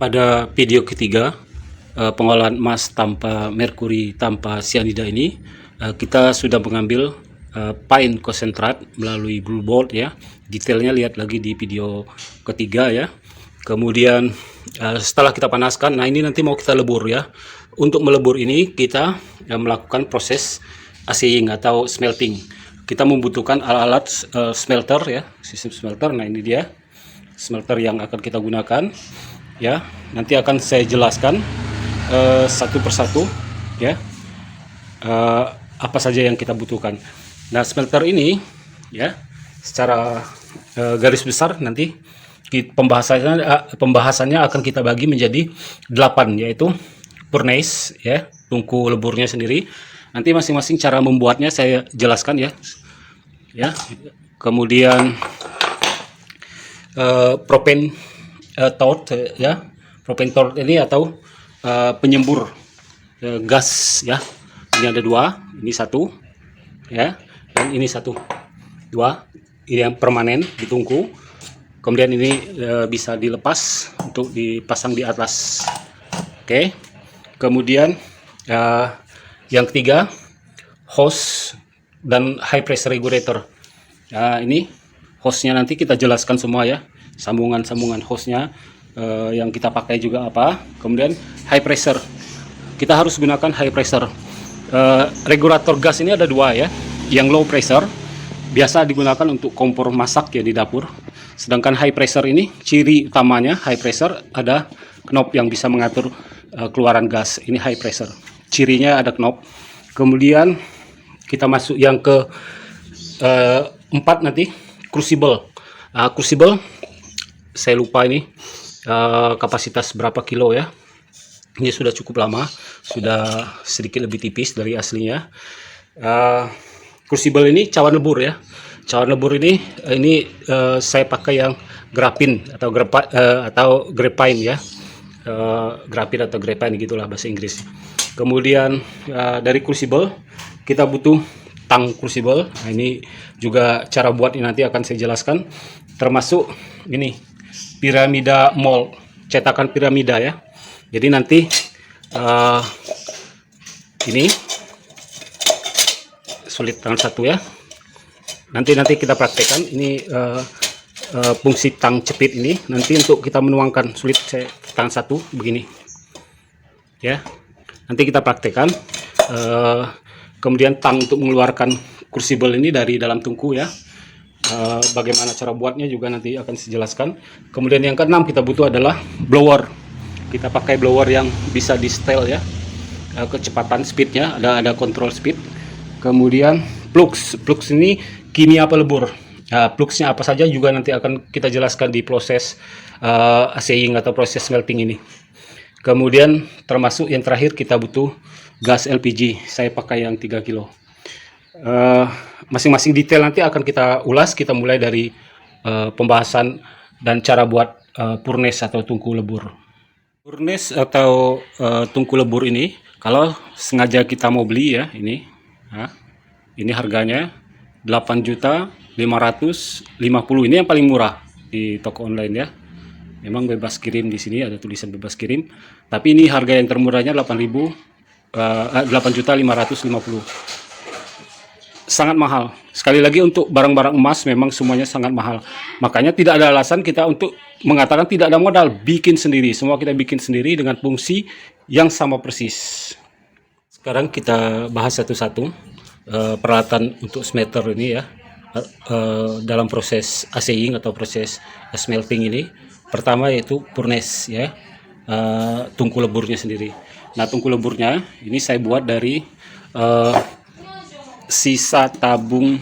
Pada video ketiga, pengolahan emas tanpa merkuri tanpa cyanida ini, kita sudah mengambil pine konsentrat melalui blue bolt ya. Detailnya lihat lagi di video ketiga ya. Kemudian setelah kita panaskan, nah ini nanti mau kita lebur ya. Untuk melebur ini kita melakukan proses assaying atau smelting. Kita membutuhkan alat-alat smelter ya, sistem smelter. Nah ini dia smelter yang akan kita gunakan ya. Nanti akan saya jelaskan satu persatu ya, apa saja yang kita butuhkan. Nah smelter ini ya, secara garis besar nanti pembahasannya akan kita bagi menjadi 8, yaitu furnace ya, tungku leburnya sendiri. Nanti masing-masing cara membuatnya saya jelaskan ya. Kemudian propane torch ya. Propane torch ini atau penyembur gas ya. Ini ada 2, ini 1 ya, dan ini 1, 2. Ini yang permanen di tungku. Kemudian ini bisa dilepas untuk dipasang di atas. Oke. Kemudian yang ketiga, hose dan high pressure regulator. Ini hose-nya nanti kita jelaskan semua ya, sambungan-sambungan hose-nya yang kita pakai juga apa. Kemudian high pressure, kita harus gunakan high pressure. Regulator gas ini ada 2 ya, yang low pressure biasa digunakan untuk kompor masak ya di dapur. Sedangkan high pressure ini ciri utamanya high pressure ada knob yang bisa mengatur keluaran gas. Ini high pressure, cirinya ada knob. Kemudian kita masuk yang ke 4 nanti, crucible. Crucible saya lupa ini kapasitas berapa kilo ya. Ini sudah cukup lama, sudah sedikit lebih tipis dari aslinya. Crucible ini cawan lebur ya. Cawan lebur ini saya pakai yang grapin atau graphene ya. Grapin atau graphene gitulah bahasa Inggris. Kemudian dari crucible kita butuh tang crucible. Nah, ini juga cara buat ini nanti akan saya jelaskan. Termasuk ini piramida mold, cetakan piramida ya. Jadi nanti ini sulit tangan 1 ya. Nanti kita praktekkan ini fungsi tang cepit ini. Nanti untuk kita menuangkan sulit saya tangan 1 begini ya. Nanti kita praktekkan. Kemudian tang untuk mengeluarkan crucible ini dari dalam tungku ya. Bagaimana cara buatnya juga nanti akan saya jelaskan. Kemudian yang keenam kita butuh adalah blower. Kita pakai blower yang bisa di setel ya, kecepatan speednya ada control speed. Kemudian plugs ini kimia pelebur. Plugsnya apa saja juga nanti akan kita jelaskan di proses assaying atau proses smelting ini. Kemudian termasuk yang terakhir kita butuh gas LPG. Saya pakai yang 3 kilo. Masing-masing detail nanti akan kita ulas. Kita mulai dari pembahasan dan cara buat furnace atau tungku lebur. Furnace atau tungku lebur ini kalau sengaja kita mau beli ya, ini harganya 8.550.000. Ini yang paling murah di toko online ya. Memang bebas kirim, di sini ada tulisan bebas kirim, tapi ini harga yang termurahnya 8.550.000. Sangat mahal. Sekali lagi untuk barang-barang emas memang semuanya sangat mahal. Makanya tidak ada alasan kita untuk mengatakan tidak ada modal, bikin sendiri. Semua kita bikin sendiri dengan fungsi yang sama persis. Sekarang kita bahas satu-satu peralatan untuk smelter ini ya, dalam proses assaying atau proses smelting ini. Pertama yaitu furnace ya, tungku leburnya sendiri. Nah tungku leburnya ini saya buat dari sisa tabung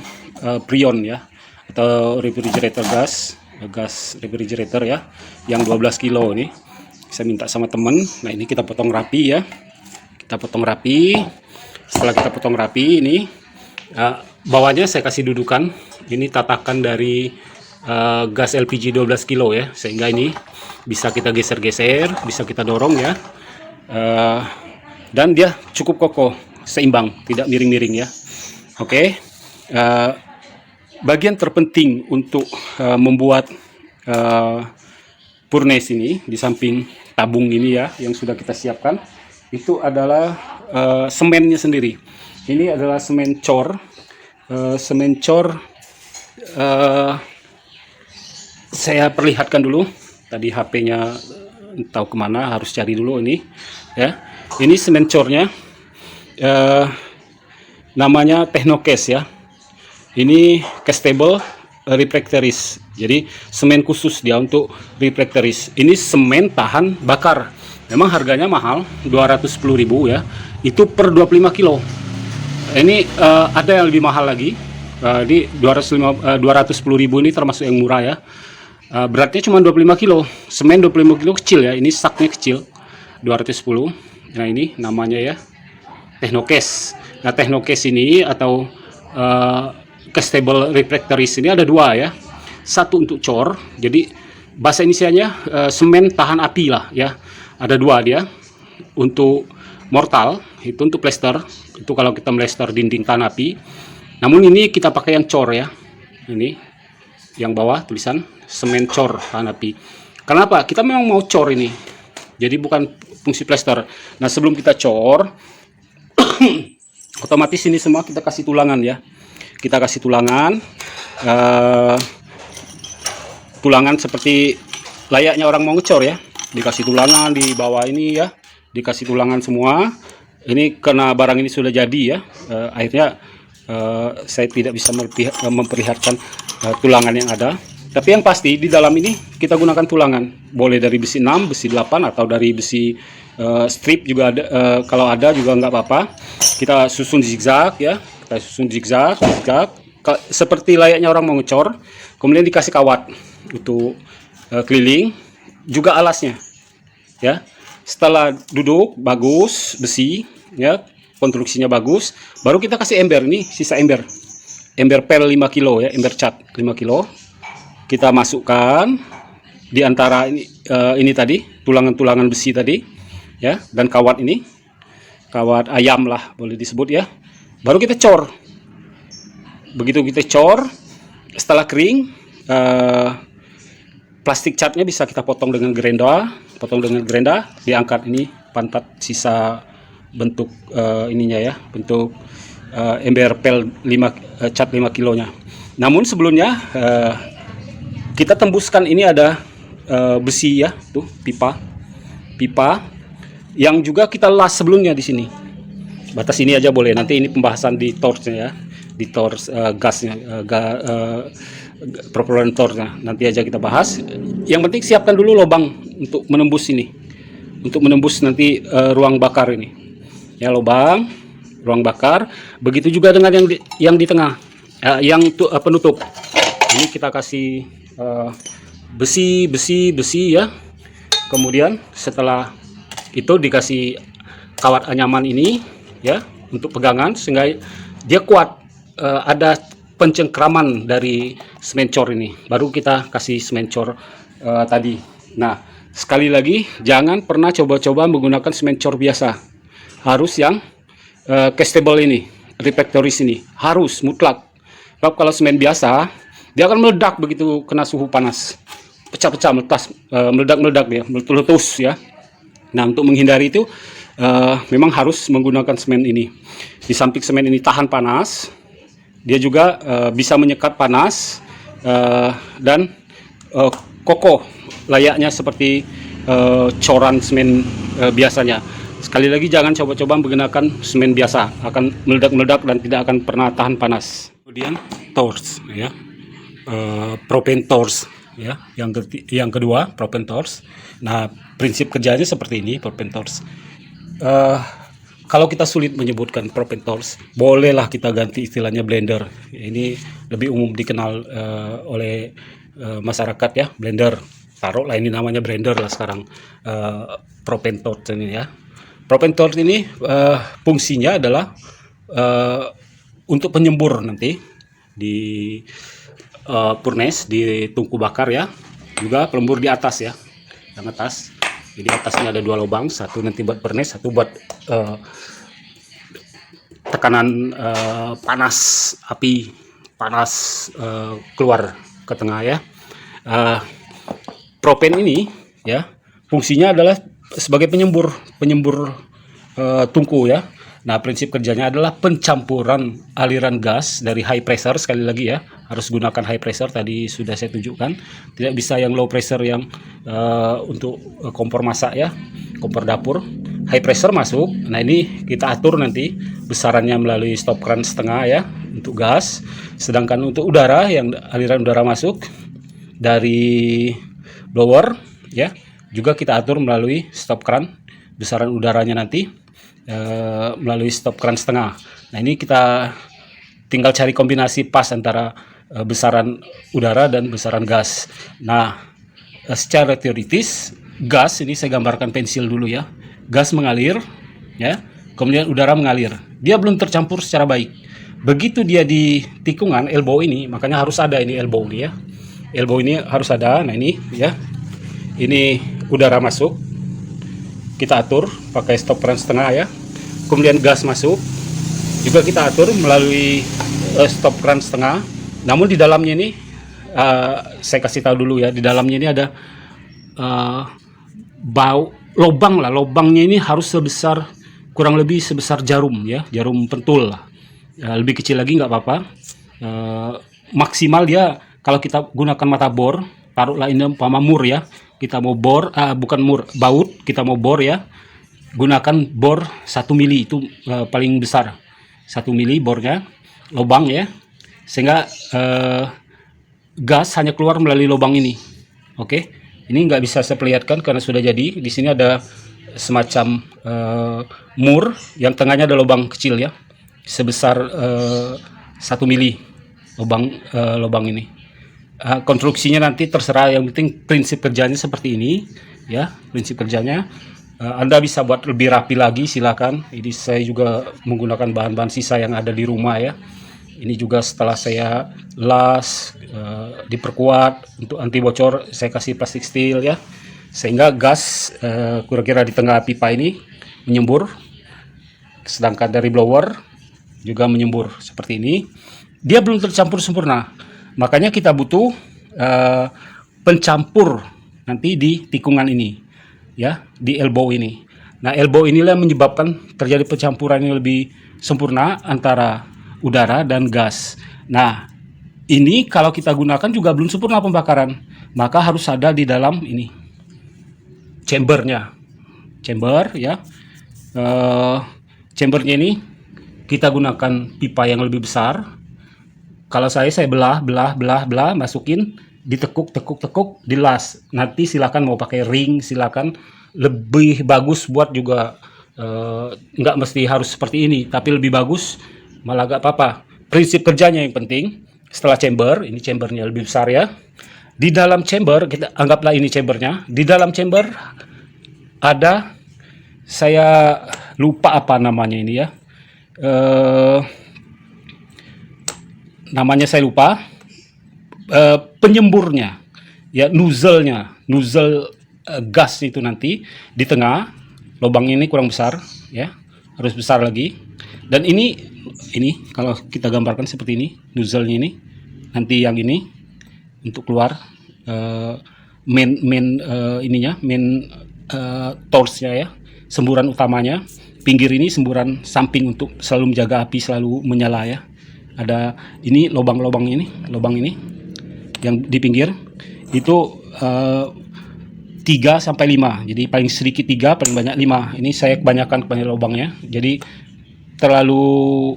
prion ya, atau refrigerator gas refrigerator ya, yang 12 kilo ini. Saya minta sama teman. Nah ini kita potong rapi ya, kita potong rapi. Setelah kita potong rapi ini, bawahnya saya kasih dudukan. Ini tatakan dari gas LPG 12 kilo ya, sehingga ini bisa kita geser-geser, bisa kita dorong ya, dan dia cukup kokoh, seimbang, tidak miring-miring ya. Oke. Bagian terpenting untuk membuat furnace ini, di samping tabung ini ya yang sudah kita siapkan. Itu adalah semennya sendiri. Ini adalah semen cor. Semen cor saya perlihatkan dulu. Tadi HP-nya tahu kemana, harus cari dulu ini ya. Ini semen cornya namanya Technocase ya. Ini castable refractories. Jadi semen khusus dia untuk refractories. Ini semen tahan bakar. Memang harganya mahal, 210.000 ya. Itu per 25 kilo. Ini ada yang lebih mahal lagi. Di 210.000 ini termasuk yang murah ya. Beratnya cuma 25 kilo. Semen 25 kilo kecil ya. Ini saknya kecil. 210. Nah, ini namanya ya Technocase. Nah, Technocase ini atau castable refractories ini ada dua ya. Satu untuk cor. Jadi bahasa Indonesianya semen tahan api lah ya. Ada dua dia. Untuk mortal itu untuk plester. Itu kalau kita melester dinding tahan api. Namun ini kita pakai yang cor ya. Ini yang bawah tulisan semen cor tahan api. Kenapa? Kita memang mau cor ini. Jadi bukan fungsi plester. Nah, sebelum kita cor otomatis ini semua kita kasih tulangan ya. Kita kasih tulangan. Tulangan seperti layaknya orang mau ngecor ya. Dikasih tulangan di bawah ini ya. Dikasih tulangan semua. Ini karena barang ini sudah jadi ya. Akhirnya saya tidak bisa memperlihatkan tulangan yang ada. Tapi yang pasti di dalam ini kita gunakan tulangan. Boleh dari besi 6, besi 8 atau dari besi strip juga ada. Kalau ada juga nggak apa-apa. Kita susun zigzag ya. Kita susun zigzag seperti layaknya orang mau ngecor. Kemudian dikasih kawat untuk keliling. Juga alasnya ya. Setelah duduk bagus besi ya, konstruksinya bagus, baru kita kasih ember. Ini sisa ember pel 5 kilo ya, ember cat 5 kilo. Kita masukkan di antara ini tadi tulangan-tulangan besi tadi ya, dan kawat ini, kawat ayam lah boleh disebut ya. Baru kita cor. Begitu kita cor, setelah kering, plastik catnya bisa kita potong dengan gerenda, diangkat ini pantat sisa bentuk ininya ya, bentuk ember pel 5 cat 5 kilonya. Namun sebelumnya kita tembuskan, ini ada besi ya, tuh pipa yang juga kita las sebelumnya di sini. Batas ini aja boleh. Nanti ini pembahasan di torchnya ya, di torch gasnya, propellant torchnya. Nanti aja kita bahas. Yang penting siapkan dulu lubang untuk menembus ini, untuk menembus nanti ruang bakar ini. Ya, lubang ruang bakar. Begitu juga dengan yang di tengah, yang penutup. Ini kita kasih besi ya. Kemudian setelah itu dikasih kawat anyaman ini ya untuk pegangan sehingga dia kuat. Ada pencengkraman dari semen cor ini. Baru kita kasih semen cor tadi. Nah, sekali lagi jangan pernah coba-coba menggunakan semen cor biasa. Harus yang castable ini, refractories ini, harus mutlak. Sebab kalau semen biasa dia akan meledak begitu kena suhu panas, pecah-pecah, meledak-meledak dia, meletus ya. Nah, untuk menghindari itu memang harus menggunakan semen ini. Di samping semen ini tahan panas, dia juga bisa menyekat panas dan kokoh layaknya seperti coran semen biasanya. Sekali lagi jangan coba-coba menggunakan semen biasa, akan meledak-meledak dan tidak akan pernah tahan panas. Kemudian torch ya. Propane torch ya, yang kedua propane torch. Nah, prinsip kerjanya seperti ini propane torch. Kalau kita sulit menyebutkan propane torch, bolehlah kita ganti istilahnya blender. Ini lebih umum dikenal oleh masyarakat ya, blender. Taruhlah ini namanya blender lah sekarang, propane torch ini ya. Propane torch ini fungsinya adalah untuk penyembur nanti di furnace, di tungku bakar ya, juga pelembur di atas ya, yang atas. Jadi atasnya ada dua lubang, satu nanti buat furnace, satu buat tekanan panas, api panas keluar ke tengah ya. Propane ini ya fungsinya adalah sebagai penyembur tungku ya. Nah, prinsip kerjanya adalah pencampuran aliran gas dari high pressure, sekali lagi ya, harus gunakan high pressure, tadi sudah saya tunjukkan. Tidak bisa yang low pressure yang untuk kompor masak ya, kompor dapur. High pressure masuk. Nah, ini kita atur nanti besarannya melalui stop keran setengah ya untuk gas. Sedangkan untuk udara, yang aliran udara masuk dari blower ya, juga kita atur melalui stop keran. Besaran udaranya nanti melalui stop keran setengah. Nah, ini kita tinggal cari kombinasi pas antara besaran udara dan besaran gas. Nah, secara teoritis gas ini saya gambarkan pensil dulu ya. Gas mengalir ya, kemudian udara mengalir. Dia belum tercampur secara baik. Begitu dia di tikungan elbow ini, makanya harus ada ini elbow ini ya. Elbow ini harus ada. Nah, ini ya. Ini udara masuk. Kita atur pakai stop keran setengah ya. Kemudian gas masuk, juga kita atur melalui stop keran setengah. Namun di dalamnya ini saya kasih tahu dulu ya, di dalamnya ini ada lubang lah. Lubangnya ini harus sebesar, kurang lebih sebesar jarum ya, jarum pentul lah. Lebih kecil lagi nggak apa-apa. Maksimal dia kalau kita gunakan mata bor, taruhlah ini umpama mur ya, kita mau bor, bukan mur, baut, kita mau bor ya, gunakan bor 1 mili, itu paling besar 1 mili bornya, lubang ya, sehingga gas hanya keluar melalui lubang ini. Oke, ini nggak bisa saya perlihatkan karena sudah jadi. Di sini ada semacam mur yang tengahnya ada lubang kecil ya, sebesar 1 mili lubang ini. Konstruksinya nanti terserah, yang penting prinsip kerjanya seperti ini ya, prinsip kerjanya. Anda bisa buat lebih rapi lagi, silakan. Ini saya juga menggunakan bahan-bahan sisa yang ada di rumah ya. Ini juga setelah saya las, diperkuat untuk anti bocor, saya kasih plastik steel ya, sehingga gas kira-kira di tengah pipa ini menyembur. Sedangkan dari blower juga menyembur seperti ini. Dia belum tercampur sempurna, makanya kita butuh pencampur nanti di tikungan ini ya, di elbow ini. Nah, elbow inilah yang menyebabkan terjadi pencampuran yang lebih sempurna antara udara dan gas. Nah, ini kalau kita gunakan juga belum sempurna pembakaran, maka harus ada di dalam ini chambernya, chamber ya. Chambernya ini kita gunakan pipa yang lebih besar. Kalau saya belah, masukin, ditekuk, dilas. Nanti silakan mau pakai ring, silakan. Lebih bagus buat juga, nggak mesti harus seperti ini, tapi lebih bagus malah nggak apa-apa. Prinsip kerjanya yang penting. Setelah chamber, ini chambernya lebih besar ya. Di dalam chamber, kita anggaplah ini chambernya. Di dalam chamber ada, saya lupa apa namanya ini ya. Namanya saya lupa. Penyemburnya ya, nozzle-nya, nozzle gas itu nanti di tengah. Lubang ini kurang besar ya, harus besar lagi. Dan ini kalau kita gambarkan seperti ini, nozzle-nya ini nanti, yang ini untuk keluar main torch-nya ya, semburan utamanya. Pinggir ini semburan samping untuk selalu menjaga api selalu menyala ya. Ada ini lubang ini yang di pinggir itu 3 sampai 5. Jadi paling sedikit 3, paling banyak 5. Ini saya kebanyakan lubangnya. Jadi terlalu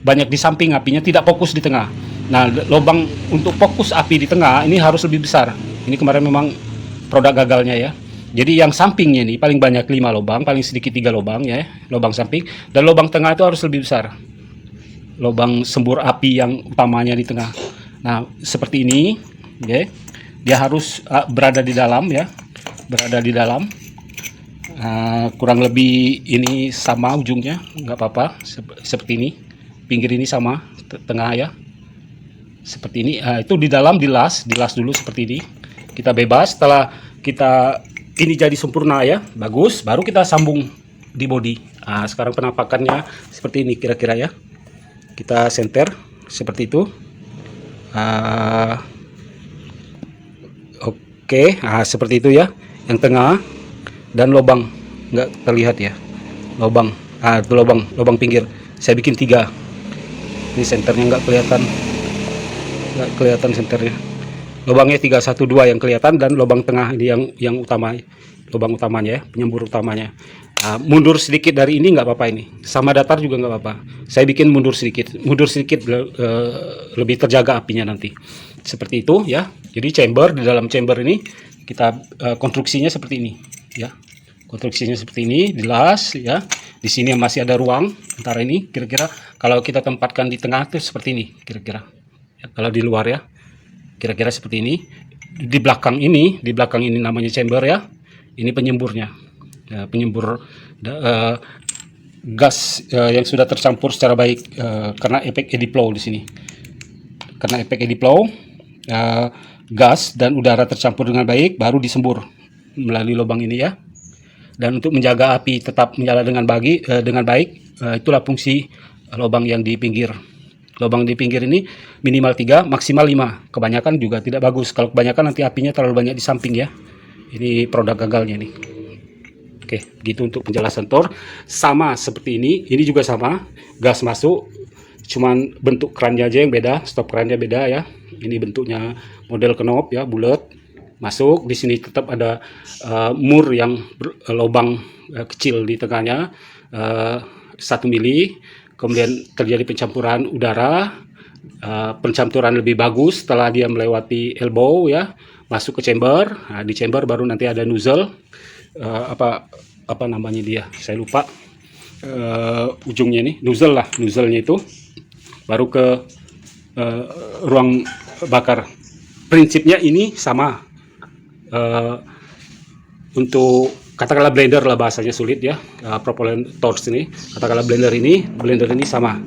banyak di samping, apinya tidak fokus di tengah. Nah, lubang untuk fokus api di tengah ini harus lebih besar. Ini kemarin memang produk gagalnya ya. Jadi yang sampingnya ini paling banyak 5 lubang, paling sedikit 3 lubang ya, lubang samping, dan lubang tengah itu harus lebih besar. Lubang sembur api yang utamanya di tengah. Nah, seperti ini, ya. Dia harus berada di dalam ya, berada di dalam. Kurang lebih ini sama ujungnya, nggak apa-apa. Seperti ini, pinggir ini sama, tengah ya. Seperti ini. Itu di dalam dilas dulu seperti ini. Kita bebas. Setelah kita ini jadi sempurna ya, bagus, baru kita sambung di body. Sekarang penampakannya seperti ini kira-kira ya. Kita senter seperti itu. Oke, seperti itu ya. Yang tengah dan lubang nggak terlihat ya, lubang, itu lubang pinggir saya bikin 3. Ini senternya nggak kelihatan senternya, lubangnya 3, 1, 2 yang kelihatan, dan lubang tengah ini yang utama, lubang utamanya ya, penyembur utamanya. Mundur sedikit dari ini nggak apa-apa, ini sama datar juga nggak apa-apa, saya bikin mundur sedikit lebih terjaga apinya nanti, seperti itu ya. Jadi chamber, di dalam chamber ini kita konstruksinya seperti ini ya, konstruksinya seperti ini, dilas ya. Di sini masih ada ruang antara ini, kira-kira kalau kita tempatkan di tengah itu seperti ini kira-kira ya, kalau di luar ya kira-kira seperti ini. Di belakang ini namanya chamber ya, ini penyemburnya ya, penyembur gas yang sudah tercampur secara baik karena efek eddy flow di sini. Karena efek eddy flow, gas dan udara tercampur dengan baik, baru disembur melalui lubang ini ya. Dan untuk menjaga api tetap menyala dengan baik, itulah fungsi lubang yang di pinggir. Lubang di pinggir ini minimal 3, maksimal 5. Kebanyakan juga tidak bagus. Kalau kebanyakan nanti apinya terlalu banyak di samping ya. Ini produk gagalnya nih. Oke, gitu untuk penjelasan Thor. Sama seperti ini juga sama, gas masuk, cuman bentuk kerannya aja yang beda, stop kerannya beda ya. Ini bentuknya model knob ya, bulat, masuk. Di sini tetap ada mur yang lubang kecil di tengahnya, 1 mili. Kemudian terjadi pencampuran udara, pencampuran lebih bagus setelah dia melewati elbow ya, masuk ke chamber. Nah, di chamber baru nanti ada nozzle, apa namanya dia, saya lupa ujungnya ini, nozzle-nya itu baru ke ruang bakar. Prinsipnya ini sama, untuk katakanlah blender lah, bahasanya sulit ya, propellant torch ini, katakanlah blender ini sama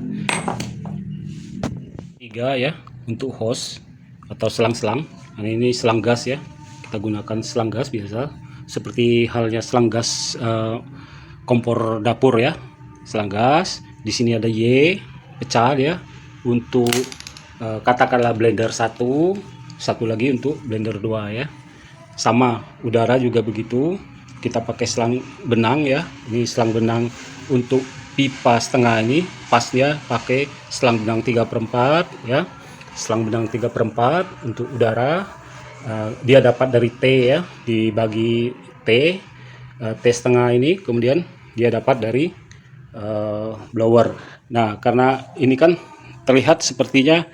3 ya untuk hose atau selang-selang. Nah, ini selang gas ya, kita gunakan selang gas biasa, seperti halnya selang gas kompor dapur ya, selang gas. Di sini ada Y pecah ya untuk katakanlah blender 1 lagi untuk blender 2 ya. Sama udara juga begitu, kita pakai selang benang ya. Ini selang benang untuk pipa setengah, ini pasnya pakai selang benang 3/4 ya, selang benang 3/4 untuk udara. Dia dapat dari T ya, dibagi T, T setengah ini, kemudian dia dapat dari blower. Nah, karena ini kan terlihat sepertinya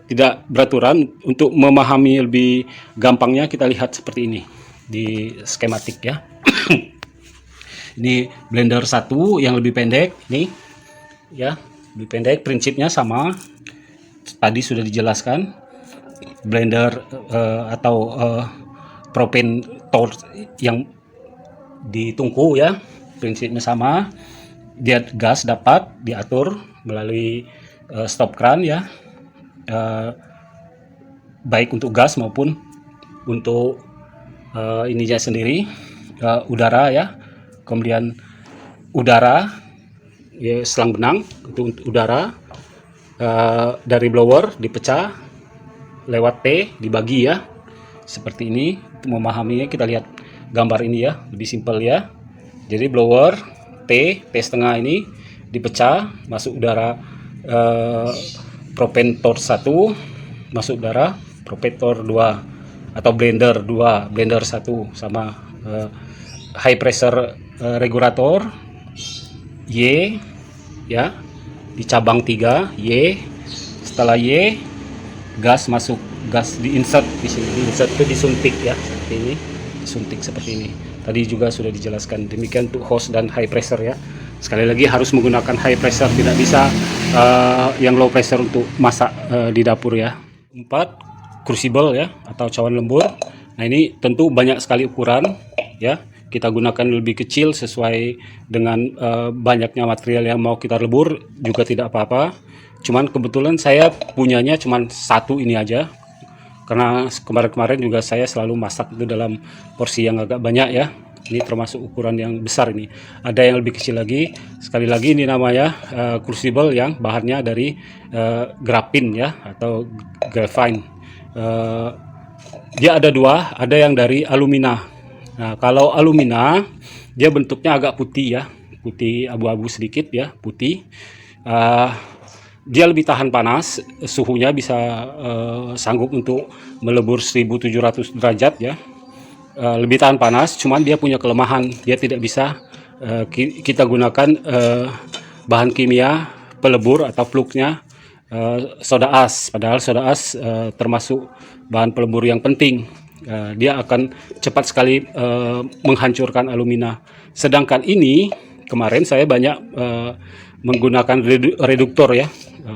tidak beraturan, untuk memahami lebih gampangnya kita lihat seperti ini di skematik ya. Ini blender 1 yang lebih pendek ini ya, lebih pendek, prinsipnya sama, tadi sudah dijelaskan. Blender atau propane torch yang ditungku ya, prinsipnya sama. Dia gas dapat diatur melalui stop kran ya, baik untuk gas maupun untuk ininya sendiri, udara ya. Kemudian udara ya, selang benang untuk udara dari blower dipecah lewat T, dibagi ya, seperti ini. Untuk memahaminya kita lihat gambar ini ya, lebih simpel ya. Jadi blower T setengah ini dipecah, masuk udara propane torch 1, masuk udara propane torch 2 atau blender 2, blender 1 sama high pressure regulator Y ya, di cabang 3 Y. Setelah Y, gas masuk, gas diinsert di sini, diinsert itu disuntik ya, seperti ini, disuntik seperti ini. Tadi juga sudah dijelaskan. Demikian untuk hose dan high pressure ya. Sekali lagi harus menggunakan high pressure, tidak bisa yang low pressure untuk masak di dapur ya. 4, crucible ya atau cawan lembur. Nah, ini tentu banyak sekali ukuran ya. Kita gunakan lebih kecil sesuai dengan banyaknya material yang mau kita lebur juga tidak apa-apa. Cuman kebetulan saya punyanya cuman 1 ini aja, karena kemarin-kemarin juga saya selalu masak itu dalam porsi yang agak banyak ya. Ini termasuk ukuran yang besar ini. Ada yang lebih kecil lagi. Sekali lagi ini namanya crucible yang bahannya dari graphin ya atau graphite. Dia ada 2, ada yang dari alumina Nah, kalau alumina dia bentuknya agak putih ya, putih abu-abu sedikit ya, putih. Uh, Dia lebih tahan panas, suhunya bisa sanggup untuk melebur 1700 derajat ya. Lebih tahan panas, cuman dia punya kelemahan, dia tidak bisa kita gunakan bahan kimia pelebur atau fluknya soda as, padahal soda as termasuk bahan pelebur yang penting. Dia akan cepat sekali menghancurkan alumina. Sedangkan ini kemarin saya banyak menggunakan reduktor ya,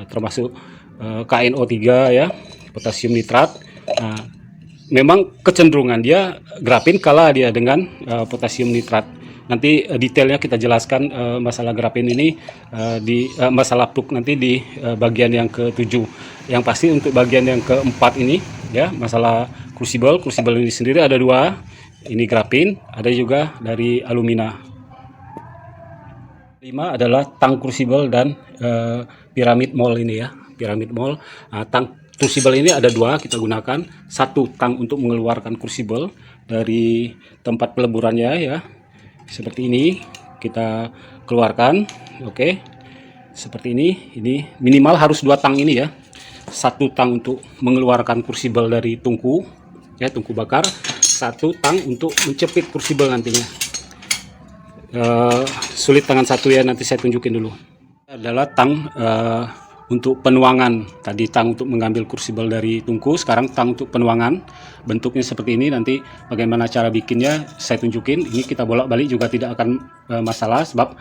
termasuk KNO3 ya, potasium nitrat. Nah, memang kecenderungan dia grafin kalah dia dengan potasium nitrat. Nanti detailnya kita jelaskan masalah grafin ini di masalah pluk nanti di bagian yang ke-7. Yang pasti untuk bagian yang ke-4 ini ya, masalah crucible ini sendiri ada 2. Ini grafin, ada juga dari alumina. 5 adalah tang crucible dan piramid mold ini ya, piramid mold. Nah, tang crucible ini ada 2 kita gunakan, 1 tang untuk mengeluarkan crucible dari tempat peleburannya ya, seperti ini kita keluarkan. Oke, seperti ini minimal harus 2 tang ini ya, 1 tang untuk mengeluarkan crucible dari tungku ya, tungku bakar, 1 tang untuk mencepit crucible nantinya. Sulit tangan satu ya, nanti saya tunjukin dulu. Adalah tang untuk penuangan, tadi tang untuk mengambil crucible dari tungku, sekarang tang untuk penuangan. Bentuknya seperti ini, nanti bagaimana cara bikinnya saya tunjukin. Ini kita bolak-balik juga tidak akan masalah, sebab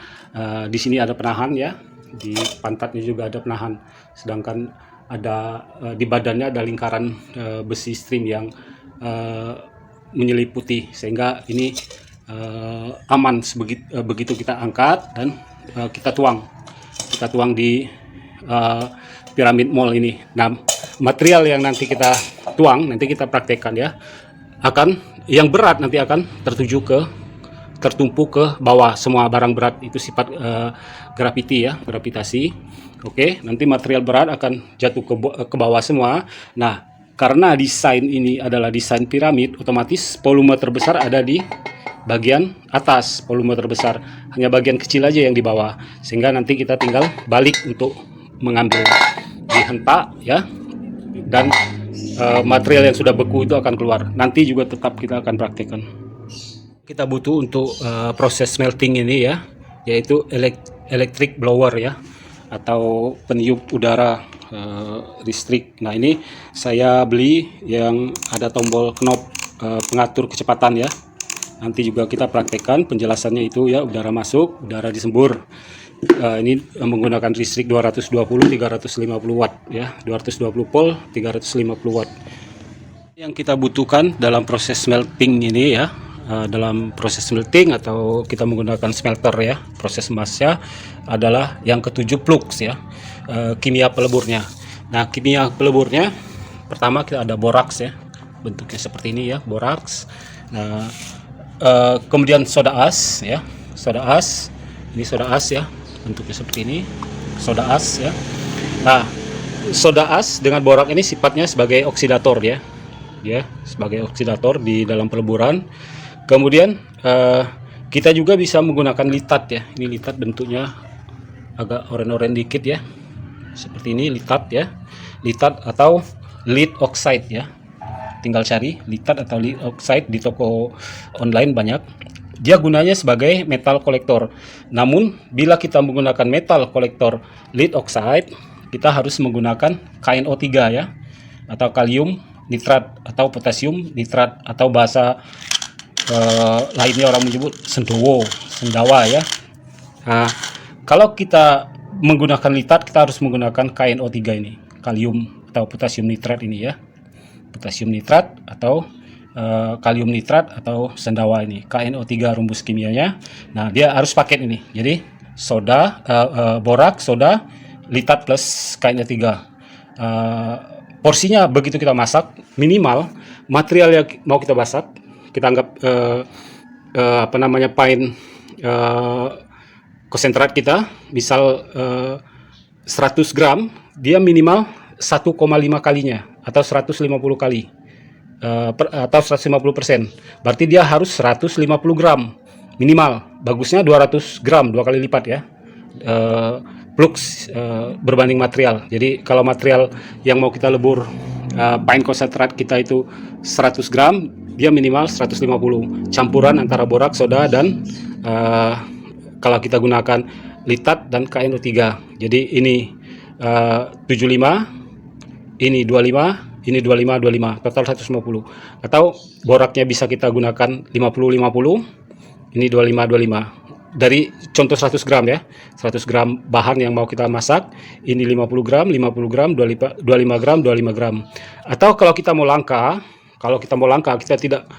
di sini ada penahan ya, di pantatnya juga ada penahan, sedangkan ada di badannya ada lingkaran besi stream yang menyeliputi, sehingga ini aman begitu kita angkat dan kita tuang di piramid mold ini. Nah, material yang nanti kita tuang, nanti kita praktekkan ya, akan yang berat nanti akan tertumpu ke bawah. Semua barang berat itu sifat gravity ya, gravitasi. Oke, nanti material berat akan jatuh ke bawah semua. Nah, karena desain ini adalah desain piramid, otomatis volume terbesar ada di bagian atas, volume terbesar, hanya bagian kecil aja yang di bawah, sehingga nanti kita tinggal balik untuk mengambil, dihentak ya, dan material yang sudah beku itu akan keluar. Nanti juga tetap kita akan praktekkan. Kita butuh untuk proses smelting ini ya, yaitu electric blower ya, atau peniup udara listrik. Nah, ini saya beli yang ada tombol knob pengatur kecepatan ya. Nanti juga kita praktekkan penjelasannya itu ya, udara masuk, udara disembur. Ini menggunakan listrik 220-350 watt ya, 220 volt 350 watt. Yang kita butuhkan dalam proses smelting ini ya, dalam proses smelting atau kita menggunakan smelter ya, proses emasnya adalah yang ke-7 flux ya, kimia peleburnya. Nah, kimia peleburnya pertama kita ada boraks ya, bentuknya seperti ini ya, boraks. Nah, kemudian soda as ya, soda as, ini soda as ya, bentuknya seperti ini, soda as ya. Nah, soda as dengan borak ini sifatnya sebagai oksidator ya, sebagai oksidator di dalam peleburan. Kemudian kita juga bisa menggunakan litat ya, ini litat bentuknya agak oranye-oranye dikit ya, seperti ini litat ya, litat atau lead oxide ya. Tinggal cari litat atau lead oxide di toko online banyak. Dia gunanya sebagai metal kolektor. Namun bila kita menggunakan metal kolektor lead oxide, kita harus menggunakan KNO3 ya, atau kalium nitrat atau potasium nitrat, atau bahasa lainnya orang menyebut sendawa ya. Nah, kalau kita menggunakan litat, kita harus menggunakan KNO3 ini, kalium atau potasium nitrat ini ya, potasium nitrat atau kalium nitrat atau sendawa ini, KNO3 rumus kimianya. Nah, dia harus paket ini, jadi soda, borak, soda, litat plus KNO3. Porsinya begitu kita masak, minimal material yang mau kita masak, kita anggap pint konsentrat kita, misal 100 gram, dia minimal 1,5 kalinya atau 150 kali atau 150%. Berarti dia harus 150 gram minimal. Bagusnya 200 gram, 2 kali lipat ya. Flux berbanding material. Jadi kalau material yang mau kita lebur pine konsentrat kita itu 100 gram, dia minimal 150. Campuran antara borak, soda, dan kalau kita gunakan litat dan KNO3. Jadi ini 75, ini 25, ini 25, total 150. Atau boraknya bisa kita gunakan 50, ini 25. Dari contoh 100 gram ya, 100 gram bahan yang mau kita masak, ini 50 gram, 25 gram, 25 gram. Atau kalau kita mau langka, kita tidak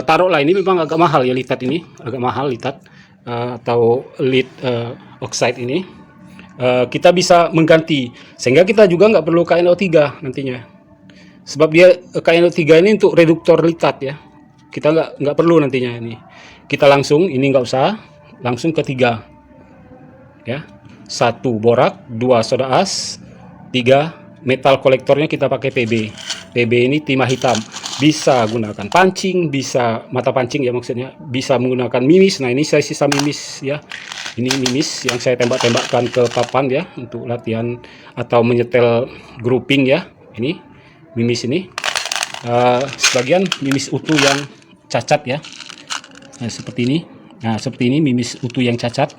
taruhlah, ini memang agak mahal ya litat ini, agak mahal litat atau lead oxide ini. Kita bisa mengganti, sehingga kita juga nggak perlu KNO3 nantinya. Sebab dia KNO3 ini untuk reduktor litat ya. Kita nggak perlu nantinya ini. Kita langsung, ini nggak usah, langsung ketiga. Ya. 1 borak, 2 soda as, 3 metal kolektornya kita pakai PB. PB ini timah hitam. Bisa gunakan pancing, bisa mata pancing ya maksudnya, bisa menggunakan mimis. Nah, ini saya sisa mimis ya. Ini mimis yang saya tembak-tembakkan ke papan ya untuk latihan atau menyetel grouping ya. Ini mimis ini sebagian mimis utuh yang cacat ya. Nah, seperti ini. Nah, seperti ini mimis utuh yang cacat,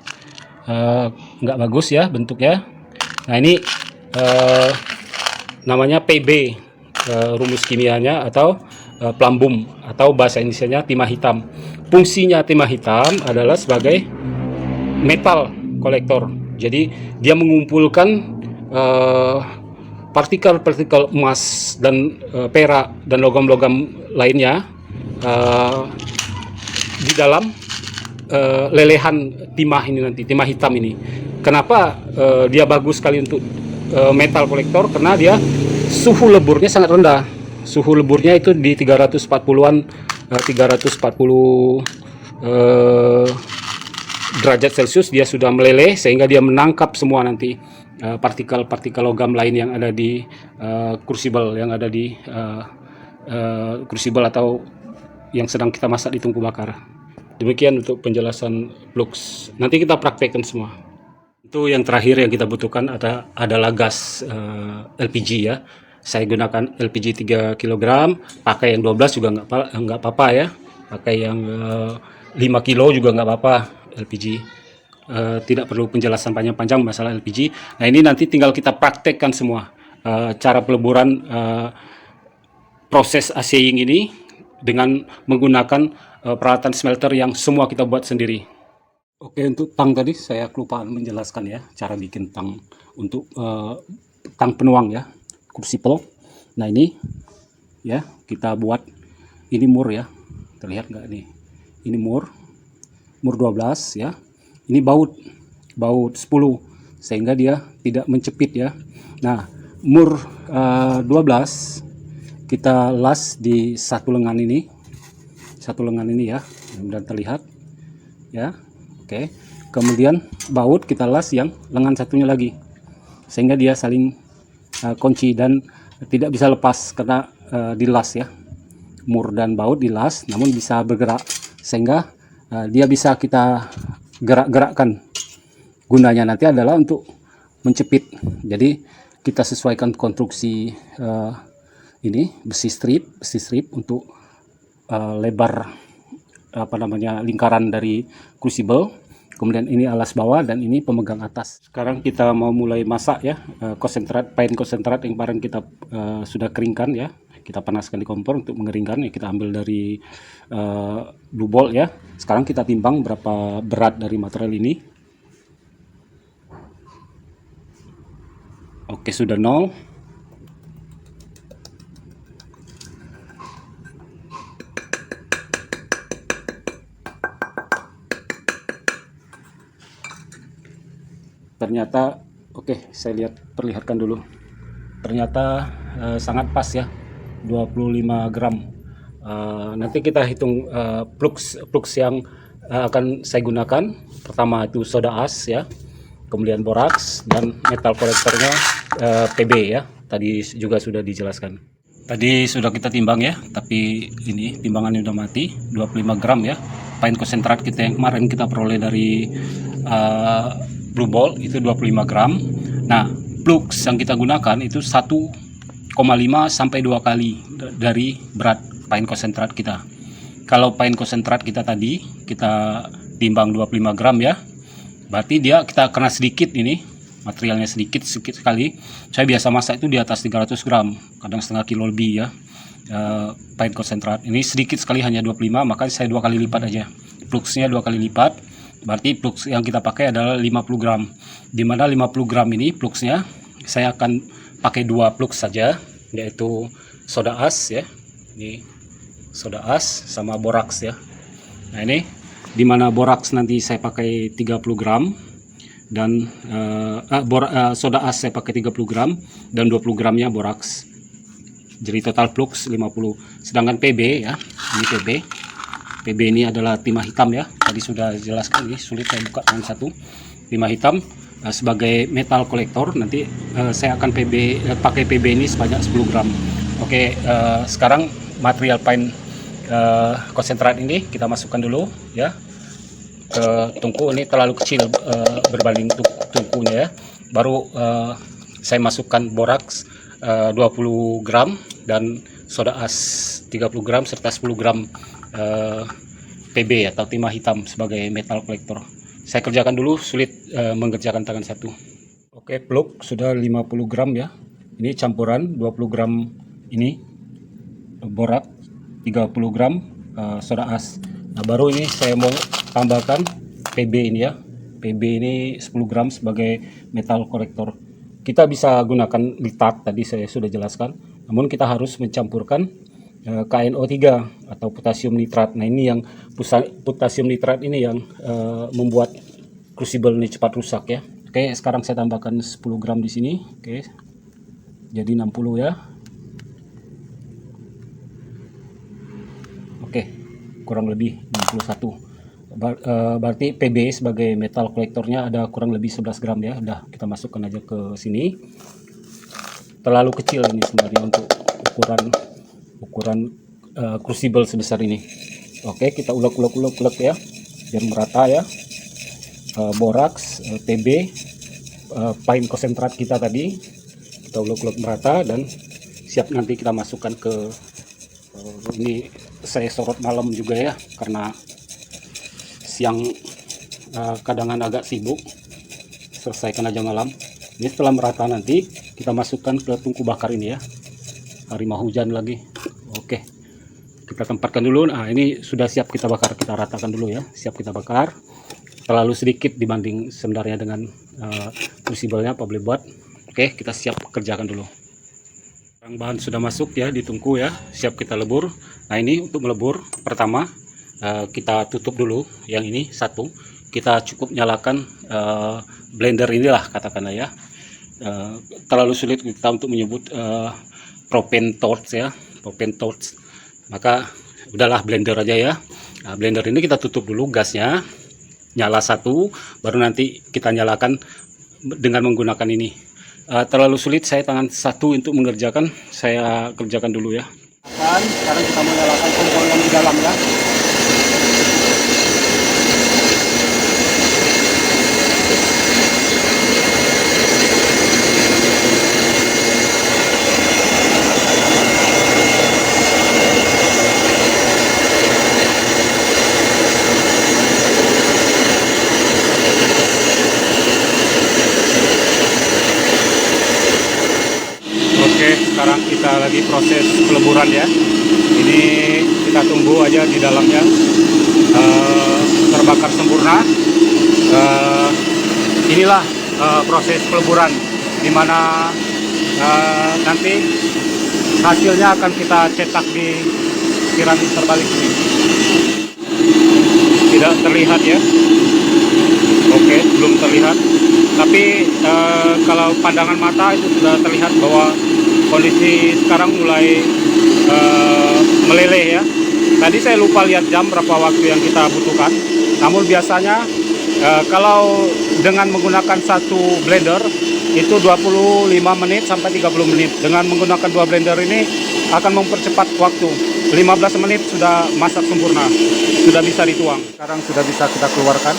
nggak bagus ya bentuknya. Nah, ini namanya PB, rumus kimianya, atau plumbum, atau bahasa Indonesianya timah hitam. Fungsinya timah hitam adalah sebagai metal kolektor. Jadi dia mengumpulkan partikel-partikel emas dan perak dan logam-logam lainnya di dalam lelehan timah ini nanti, timah hitam ini. Kenapa dia bagus sekali untuk metal kolektor? Karena dia suhu leburnya sangat rendah. Suhu leburnya itu di 340-an, 340 derajat Celcius dia sudah meleleh, sehingga dia menangkap semua nanti partikel-partikel logam lain yang ada di crucible, yang ada di crucible atau yang sedang kita masak di tungku bakar. Demikian untuk penjelasan flux. Nanti kita praktekkan semua. Itu yang terakhir yang kita butuhkan adalah gas LPG ya. Saya gunakan LPG 3 kg, pakai yang 12 juga nggak apa-apa ya. Pakai yang 5 kilo juga nggak apa-apa LPG. Tidak perlu penjelasan panjang-panjang masalah LPG. Nah, ini nanti tinggal kita praktekkan semua cara peleburan proses assaying ini dengan menggunakan peralatan smelter yang semua kita buat sendiri. Oke, untuk tang tadi saya kelupaan menjelaskan ya cara bikin tang untuk tang penuang ya, crucible. Nah, ini ya kita buat, ini mur ya, terlihat nggak nih? Ini mur 12 ya. Ini baut 10 sehingga dia tidak mencepit ya. Nah, mur 12 kita las di satu lengan ini ya, mudah terlihat ya. Oke, kemudian baut kita las yang lengan satunya lagi sehingga dia saling kunci dan tidak bisa lepas karena dilas ya. Mur dan baut dilas namun bisa bergerak sehingga dia bisa kita gerak-gerakkan. Gunanya nanti adalah untuk mencepit. Jadi kita sesuaikan konstruksi ini besi strip untuk lebar lingkaran dari crucible. Kemudian ini alas bawah dan ini pemegang atas. Sekarang kita mau mulai masak ya, konsentrat, pine konsentrat yang kemarin kita sudah keringkan ya. Kita panaskan di kompor untuk mengeringkan ya. Kita ambil dari blue ball ya. Sekarang kita timbang berapa berat dari material ini. Oke, sudah 0. Ternyata oke, saya perlihatkan dulu. Ternyata sangat pas ya, 25 gram. Nanti kita hitung flux yang akan saya gunakan. Pertama itu soda as ya, kemudian boraks, dan metal kolektornya PB ya. Tadi juga sudah dijelaskan. Tadi sudah kita timbang ya, tapi ini timbangannya udah mati, 25 gram ya. Pine konsentrat kita yang kemarin kita peroleh dari Blue Ball itu 25 gram. Nah, flux yang kita gunakan itu 1,5 sampai 2 kali dari berat pine konsentrat kita. Kalau pine konsentrat kita tadi kita timbang 25 gram ya, berarti kita kena sedikit ini. Materialnya sedikit sekali. Saya biasa masak itu di atas 300 gram, kadang setengah kilo lebih ya. Pine konsentrat ini sedikit sekali, hanya 25, makanya saya 2 kali lipat aja. Fluxnya 2 kali lipat, berarti flux yang kita pakai adalah 50 gram. Dimana 50 gram ini fluxnya saya akan pakai 2 flux saja, yaitu soda as ya. Ini soda as sama boraks ya. Nah ini dimana boraks nanti saya pakai 30 gram dan soda as saya pakai 30 gram dan 20 gramnya boraks. Jadi total flux 50. Sedangkan PB ya, ini PB ini adalah timah hitam ya. Tadi sudah jelaskan, ini sulit saya buka dengan satu. Timah hitam sebagai metal kolektor, nanti saya akan pakai PB ini sebanyak 10 gram. Oke, sekarang material pine konsentrat ini kita masukkan dulu ya ke tungku. Ini terlalu kecil berbanding tungkunya ya. Baru saya masukkan boraks 20 gram dan soda as 30 gram serta 10 gram PB atau timah hitam sebagai metal kolektor. Saya kerjakan dulu, sulit mengerjakan tangan satu. Oke, plug sudah 50 gram ya. Ini campuran 20 gram ini borak, 30 gram soda as. Nah, baru ini saya mau tambahkan PB ini ya. PB ini 10 gram sebagai metal kolektor. Kita bisa gunakan nitrat, tadi saya sudah jelaskan. Namun kita harus mencampurkan KNO3 atau potasium nitrat. Nah, ini yang potasium nitrat ini yang membuat crucible ini cepat rusak ya. Oke, sekarang saya tambahkan 10 gram di sini. Oke. Jadi 60 ya. Oke, kurang lebih 61. Berarti PB sebagai metal kolektornya ada kurang lebih 11 gram ya. Udah, kita masukkan aja ke sini. Terlalu kecil ini sebenarnya untuk ukuran crucible sebesar ini. Oke, kita ulek ya biar merata ya. Boraks, PB, pine konsentrat kita tadi kita ulek merata dan siap nanti kita masukkan ke ini. Saya sorot malam juga ya, karena siang kadangan agak sibuk, selesaikan aja malam. Ini setelah merata nanti kita masukkan ke tungku bakar ini ya. Hari mau hujan lagi. Oke, kita tempatkan dulu. Nah, ini sudah siap kita bakar, kita ratakan dulu ya, siap kita bakar. Terlalu sedikit dibanding sebenarnya dengan crucible-nya, apa boleh buat. Oke, kita siap kerjakan dulu. Bahan sudah masuk ya di tungku ya, siap kita lebur. Nah, ini untuk melebur pertama kita tutup dulu yang ini satu. Kita cukup nyalakan blender inilah katakanlah ya. Terlalu sulit kita untuk menyebut propane torch ya, propane torch. Maka udahlah blender aja ya. Nah, blender ini kita tutup dulu gasnya, nyala satu, baru nanti kita nyalakan dengan menggunakan ini. Terlalu sulit saya tangan satu untuk mengerjakan, saya kerjakan dulu ya. Sekarang kita menyalakan kompor yang di dalam ya. Sekarang kita lagi proses peleburan ya. Ini kita tunggu aja di dalamnya terbakar sempurna. Inilah proses peleburan, dimana nanti hasilnya akan kita cetak di tiran terbalik ini. Tidak terlihat ya. Oke, belum terlihat. Tapi kalau pandangan mata itu sudah terlihat bahwa kondisi sekarang mulai meleleh ya. Tadi saya lupa lihat jam berapa waktu yang kita butuhkan. Namun biasanya kalau dengan menggunakan satu blender itu 25 menit sampai 30 menit. Dengan menggunakan dua blender ini akan mempercepat waktu. 15 menit sudah masak sempurna, sudah bisa dituang. Sekarang sudah bisa kita keluarkan.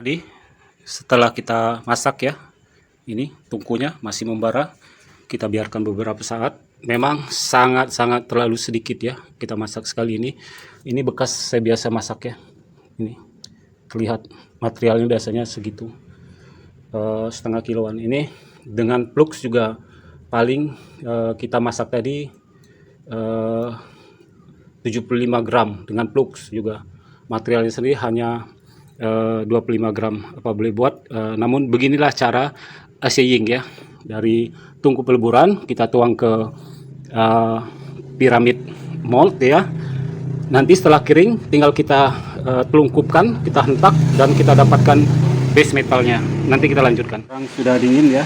Tadi setelah kita masak ya, ini tungkunya masih membara, kita biarkan beberapa saat. Memang sangat terlalu sedikit ya kita masak sekali ini. Ini bekas saya biasa masak ya, ini terlihat materialnya biasanya segitu, setengah kiloan. Ini dengan flux juga paling kita masak tadi 75 gram dengan flux juga. Materialnya sendiri hanya 25 gram apa boleh buat. Namun beginilah cara assaying ya, dari tungku peleburan kita tuang ke piramid mold ya. Nanti setelah kering tinggal kita telungkupkan, kita hentak, dan kita dapatkan base metalnya. Nanti kita lanjutkan. Sekarang sudah dingin ya.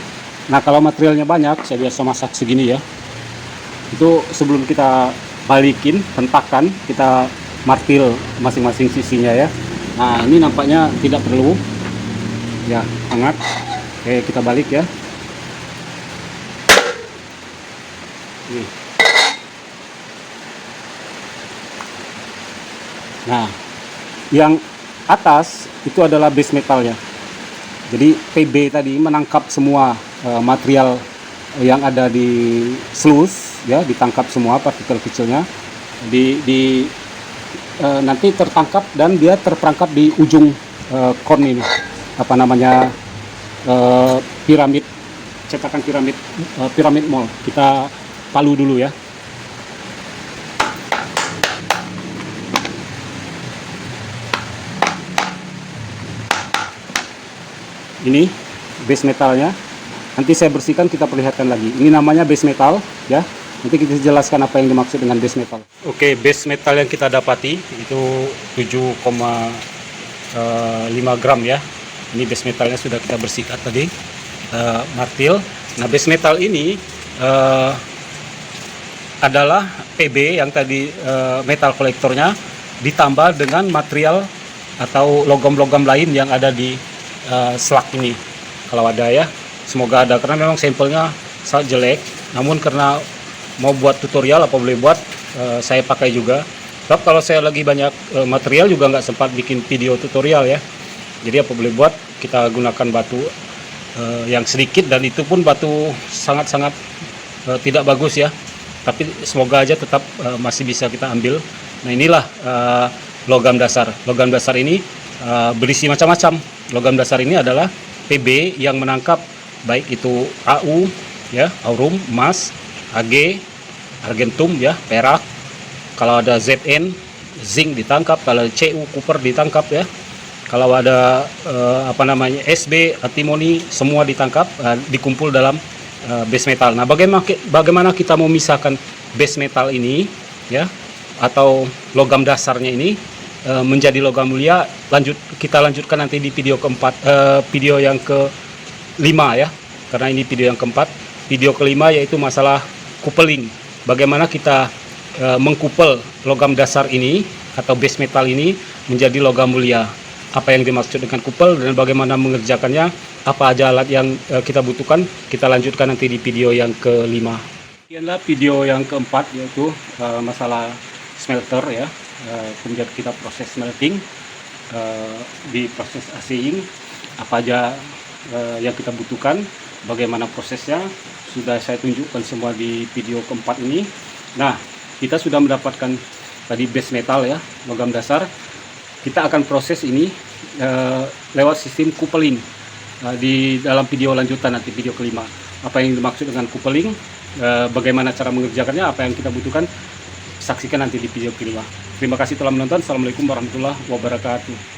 Nah, kalau materialnya banyak, saya biasa masak segini ya, itu sebelum kita balikin, hentakan, kita martil masing-masing sisinya ya. Nah, ini nampaknya tidak perlu ya, hangat. Oke, kita balik ya. Nih. Nah, yang atas itu adalah base metalnya. Jadi PB tadi menangkap semua material yang ada di sluice ya, ditangkap semua partikel kecilnya, nanti tertangkap dan dia terperangkap di ujung kon ini, apa namanya, piramid, cetakan piramid mold. Kita palu dulu ya. Ini base metalnya, nanti saya bersihkan, kita perlihatkan lagi. Ini namanya base metal ya. Nanti kita jelaskan apa yang dimaksud dengan base metal. Oke, base metal yang kita dapati itu 7,5 gram ya. Ini base metalnya sudah kita bersihkan tadi, martil. Nah, base metal ini adalah PB yang tadi, metal kolektornya, ditambah dengan material atau logam-logam lain yang ada di slug ini. Kalau ada ya, semoga ada, karena memang sampelnya sangat jelek. Namun karena mau buat tutorial apa boleh buat, saya pakai juga. Tapi kalau saya lagi banyak material juga nggak sempat bikin video tutorial ya. Jadi apa boleh buat, kita gunakan batu yang sedikit, dan itu pun batu sangat-sangat tidak bagus ya. Tapi semoga aja tetap masih bisa kita ambil. Nah, inilah logam dasar. Logam dasar ini berisi macam-macam. Logam dasar ini adalah PB yang menangkap baik itu AU ya, aurum, emas, AG, argentum ya, perak. Kalau ada ZN, zinc ditangkap. Kalau CU, copper ditangkap ya. Kalau ada apa namanya, SB, antimoni, semua ditangkap, dikumpul dalam base metal. Nah, bagaimana kita memisahkan base metal ini ya, atau logam dasarnya ini menjadi logam mulia? Kita lanjutkan nanti di video keempat, video yang kelima ya, karena ini video yang keempat. Video kelima yaitu masalah coupling. Bagaimana kita mengkupel logam dasar ini atau base metal ini menjadi logam mulia. Apa yang dimaksud dengan kupel dan bagaimana mengerjakannya, apa aja alat yang kita butuhkan, kita lanjutkan nanti di video yang kelima. Inilah video yang keempat, yaitu masalah smelter ya. Kemudian kita proses smelting, di proses assaying, apa aja yang kita butuhkan, bagaimana prosesnya, sudah saya tunjukkan semua di video keempat ini. Nah, kita sudah mendapatkan tadi base metal ya, logam dasar. Kita akan proses ini lewat sistem coupling di dalam video lanjutan, nanti video kelima. Apa yang dimaksud dengan coupling, bagaimana cara mengerjakannya, apa yang kita butuhkan, saksikan nanti di video kedua. Terima kasih telah menonton. Assalamualaikum warahmatullahi wabarakatuh.